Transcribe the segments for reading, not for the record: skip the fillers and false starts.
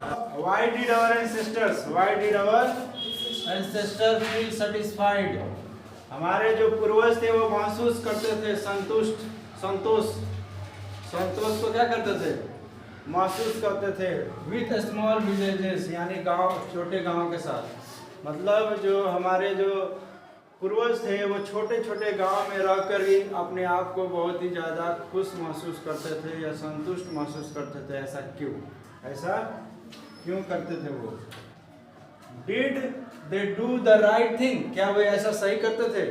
Why did our ancestors feel satisfied? हमारे जो पूर्वज थे वो महसूस करते थे संतोष को क्या करते थे? महसूस करते थे विथ स्मॉल विलेजेस, यानी गांव, छोटे गांव के साथ। मतलब जो हमारे जो पूर्वज थे वो छोटे छोटे गांव में रहकर ही अपने आप को बहुत ही ज़्यादा खुश महसूस करते थे या संतुष्ट महसूस करते थे। ऐसा क्यों करते थे वो? Did they do the right thing? क्या वे ऐसा सही करते थे?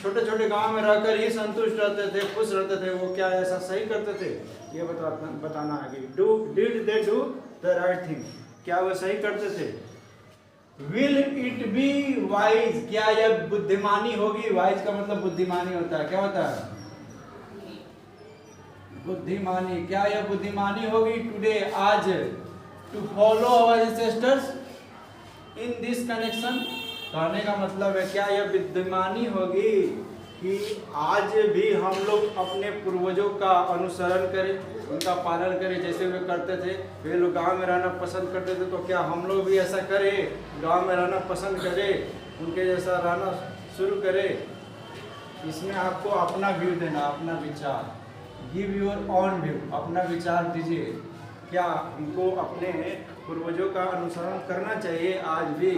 छोटे छोटे गांव में रहकर ही संतुष्ट रहते थे, खुश रहते थे, वो क्या ऐसा सही करते थे? ये बताना है कि did they do the right thing, क्या वो सही करते थे? Will it be wise? क्या यह बुद्धिमानी होगी? वाइज का मतलब बुद्धिमानी होता है। क्या होता है? बुद्धिमानी। क्या यह बुद्धिमानी होगी टुडे, आज, to follow our ancestors in this connection? कहने का मतलब है क्या यह बुद्धिमानी होगी कि आज भी हम लोग अपने पूर्वजों का अनुसरण करें, उनका पालन करें जैसे वे करते थे? वे लोग गांव में रहना पसंद करते थे, तो क्या हम लोग भी ऐसा करें, गांव में रहना पसंद करें, उनके जैसा रहना शुरू करें? इसमें आपको अपना व्यू देना, अपना विचार। गिव योर ऑन व्यू, अपना विचार दीजिए। क्या हमको अपने पूर्वजों का अनुसरण करना चाहिए आज भी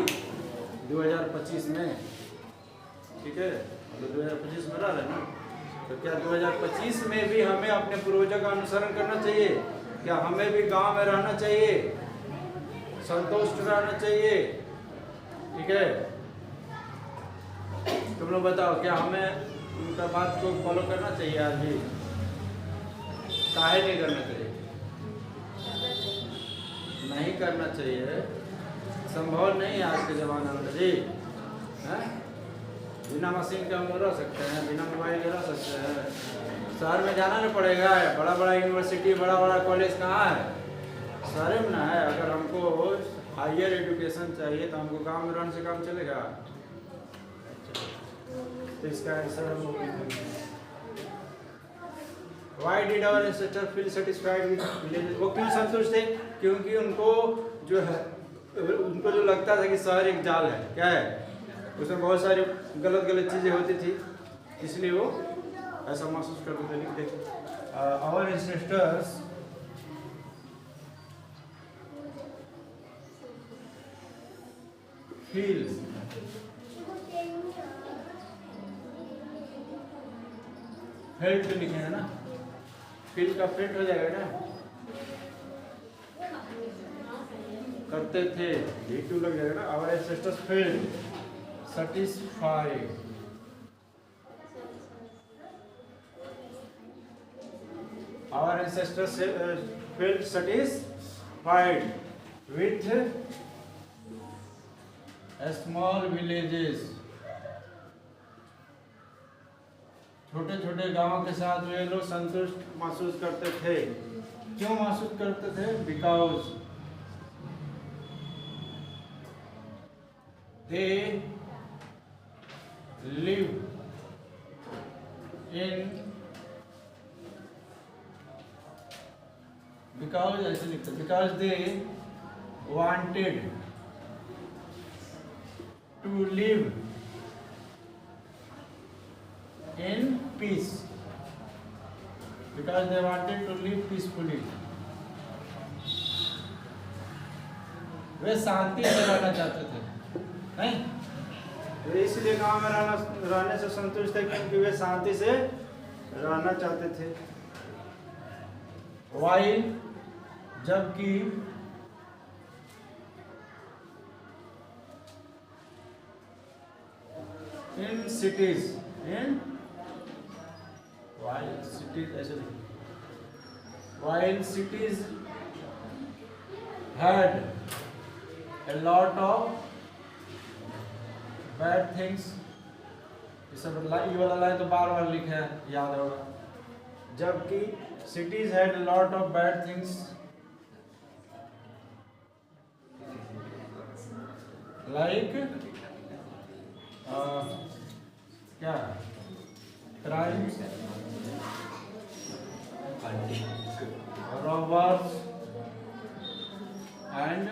2025 में? ठीक है, तो 2025 में रह रहे ना, तो क्या 2025 में भी हमें अपने पूर्वजों का अनुसरण करना चाहिए? क्या हमें भी गांव में रहना चाहिए, संतुष्ट रहना चाहिए? ठीक है, तुम लोग बताओ, क्या हमें उनका बात को फॉलो करना चाहिए आज भी? काहे नहीं करना चाहिए? नहीं करना चाहिए, संभव नहीं आज के ज़माना में जी। बिना मशीन के हम रह सकते हैं, बिना मोबाइल के रह सकते हैं? शहर में जाना नहीं पड़ेगा? बड़ा बड़ा यूनिवर्सिटी, बड़ा बड़ा कॉलेज कहाँ है? शहर में ना है। अगर हमको हायर एजुकेशन चाहिए तो हमको गांव में रहने से काम चलेगा? तो इसका आंसर हम लोग Why did our ancestors feel satisfied with villages? वो क्यों संतुष्ट थे? क्योंकि उनको जो लगता था कि शहर एक जाल है। क्या है? उसमें बहुत सारी गलत चीज़ें होती थी, इसलिए वो ऐसा महसूस करते थे। लिख देखिए, our ancestors feel felt लिखे हैं ना, फील का फेल्ट हो जाएगा ना, करते थे, V2 लग जाएगा ना। our ancestors felt satisfied our ancestors felt satisfied with small villages, छोटे छोटे गांवों के साथ वे लोग संतुष्ट महसूस करते थे। क्यों महसूस करते थे? Because they live in, because ऐसे लिखते, because they wanted to live in peace, because they wanted to live peacefully. वे शांति से रहना चाहते थे, नहीं? वे इसलिए गांव में रहने से संतुष्ट थे क्योंकि वे शांति से रहना चाहते थे। While, जबकि in cities, while cities had a lot of bad things, ये वाला लाइन तो बार बार लिखा है, याद होगा। जबकि cities had a lot of bad things like क्या, crimes, robbers एंड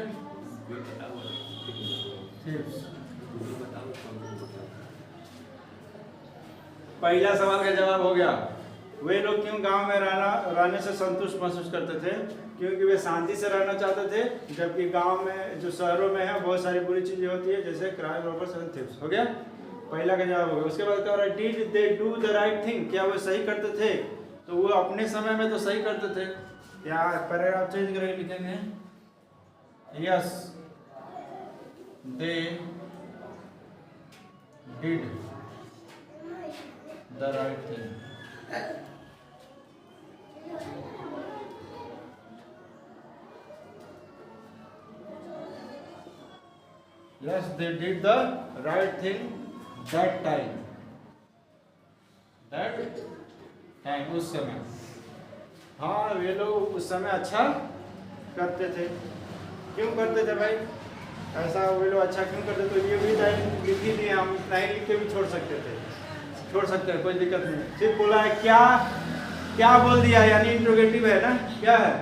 थीव्स। पहला सवाल का जवाब हो गया। वे लोग क्यों गांव में रहने से संतुष्ट महसूस करते थे? क्योंकि वे शांति से रहना चाहते थे, जबकि गांव में जो शहरों में है बहुत सारी बुरी चीजें होती है, जैसे क्राइम, रॉबर्स एंड थीव्स। हो गया, पहला का जवाब हो गया। उसके बाद क्या हो रहा है, did they do the right thing, क्या वो सही करते थे? तो वो अपने समय में तो सही करते थे। क्या पैराग्राफ चेंज करके लिखेंगे, yes they did the right thing. Yes, they did the right thing that time. उस समय, हाँ वे लोग उस समय अच्छा करते थे। क्यों करते थे भाई ऐसा? वे लोग अच्छा क्यों करते? तो ये भी लाइन लिख ही दिए, हम नहीं लिख के भी छोड़ सकते थे, छोड़ सकते हैं, कोई दिक्कत नहीं। सिर्फ बोला है क्या, क्या बोल दिया, यानी इंट्रोगेटिव है ना, क्या है?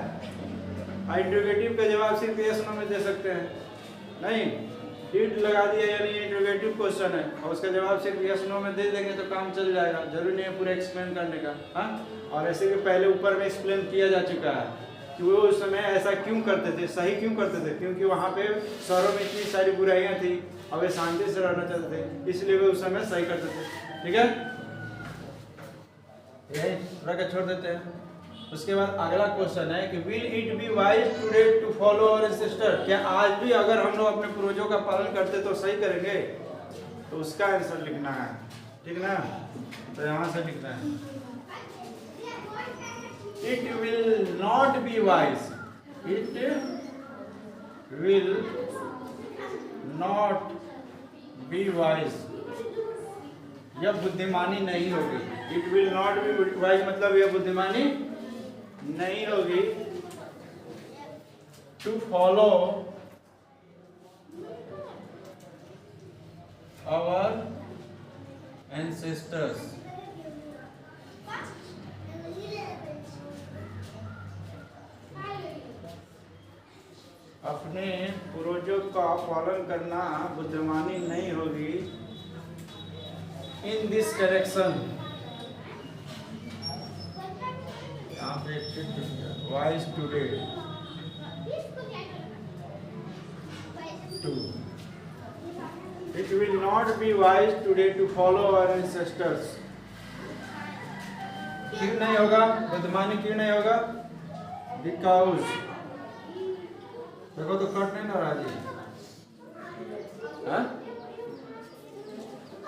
इंट्रोगेटिव का जवाब सिर्फ यस नो में दे सकते हैं, नहीं डिड लगा दिया यानी इंट्रोगेटिव क्वेश्चन है, और उसका जवाब सिर्फ यस नो में दे देंगे तो काम चल जाएगा, जरूरी नहीं है पूरा एक्सप्लेन करने का। हाँ, और ऐसे भी पहले ऊपर में एक्सप्लेन किया जा चुका है कि वो उस समय ऐसा क्यों करते थे, सही क्यों करते थे? क्योंकि वहाँ पे शहरों में इतनी सारी बुराइयां थी, और वे शांति से रहना चाहते थे, इसलिए वे उस समय सही करते थे। ठीक है, ये पूरा का छोड़ देते हैं। उसके बाद अगला क्वेश्चन है कि will it be wise today to follow our ancestor, क्या आज भी अगर हम लोग अपने पूर्वजों का पालन करते तो सही करेंगे? तो उसका आंसर लिखना है, ठीक ना? तो यहाँ से लिखना है, it will not be wise, it will not be wise, यह बुद्धिमानी नहीं होगी। It will not be wise मतलब यह बुद्धिमानी नहीं होगी टू फॉलो आवर एंसेस्टर्स, अपने पूर्वजों का पालन करना बुद्धिमानी नहीं होगी। In this direction, wise today to, it will not be wise today to follow our ancestors। क्यों नहीं होगा बुद्धिमानी, क्यों नहीं होगा? Because देखो तो कट नहीं ना राजी, हाँ?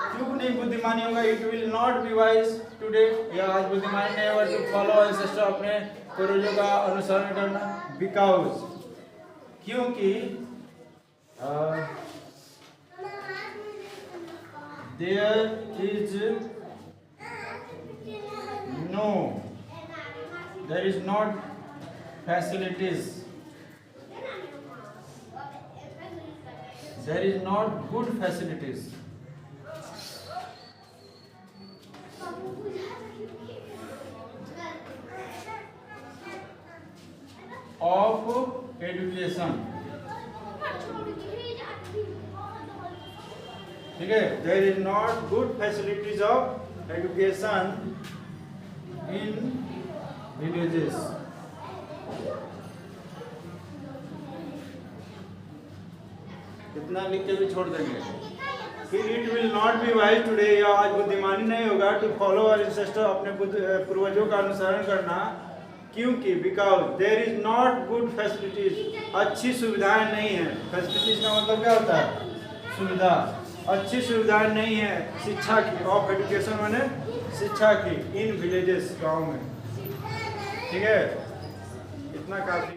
क्यों नहीं बुद्धिमानी होगा? It will not be wise today, या आज बुद्धिमानी नहीं होगा टू फॉलो एंसेस्टर, अपने पूर्वजों का अनुसरण करना। बिकॉज, क्योंकि there is not facilities, there is not good facilities of education। ठीक है, there is not good facilities of education in villages। इतना लिख के भी छोड़ देंगे। फिर it will not be wise today, या आज बुद्धिमानी नहीं होगा टू फॉलो आवर एंसेस्टर, अपने पूर्वजों का अनुसरण करना। क्योंकि because there is not good facilities, अच्छी सुविधाएं नहीं है। फैसिलिटीज का मतलब क्या होता है? सुविधा। अच्छी सुविधाएं नहीं है शिक्षा की, ऑफ एजुकेशन माने शिक्षा की, इन विलेजेस, गांव में। ठीक है, इतना काफी।